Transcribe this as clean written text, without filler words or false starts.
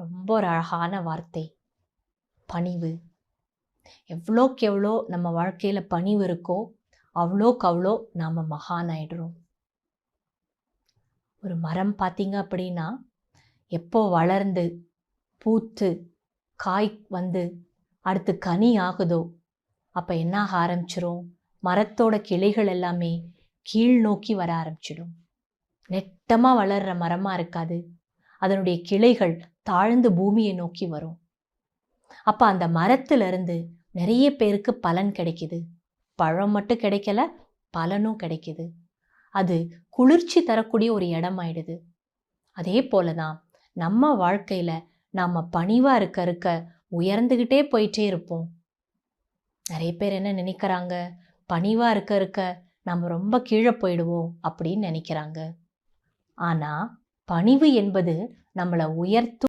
ரொம்ப ஒரு அழகான வார்த்தை பணிவு. எவ்வளோக்கு எவ்வளோ நம்ம வாழ்க்கையில் பணிவு இருக்கோ அவ்வளோக்கு அவ்வளோ நாம் மகான் ஆயிடுறோம். ஒரு மரம் பார்த்தீங்க அப்படின்னா எப்போ வளர்ந்து பூத்து காய் வந்து அடுத்து கனி ஆகுதோ அப்போ என்ன ஆக ஆரம்பிச்சிரும், மரத்தோட கிளைகள் எல்லாமே கீழ் நோக்கி வர ஆரம்பிச்சிடும். நெட்டமாக வளர்கிற மரமாக இருக்காது, அதனுடைய கிளைகள் தாழ்ந்து பூமியை நோக்கி வரும். அப்போ அந்த மரத்திலிருந்து நிறைய பேருக்கு பலன் கிடைக்குது. பழம் மட்டும் கிடைக்கல, பலனும் கிடைக்குது. அது குளிர்ச்சி தரக்கூடிய ஒரு இடமாயிடுது. அதே போல தான் நம்ம வாழ்க்கையில் நாம் பணிவாக இருக்க உயர்ந்துக்கிட்டே போயிட்டே இருப்போம். நிறைய பேர் என்ன நினைக்கிறாங்க, பணிவாக இருக்க நம்ம ரொம்ப கீழே போயிடுவோம் அப்படின்னு நினைக்கிறாங்க. ஆனால் பணிவு என்பது நம்மளை உயர்த்தும்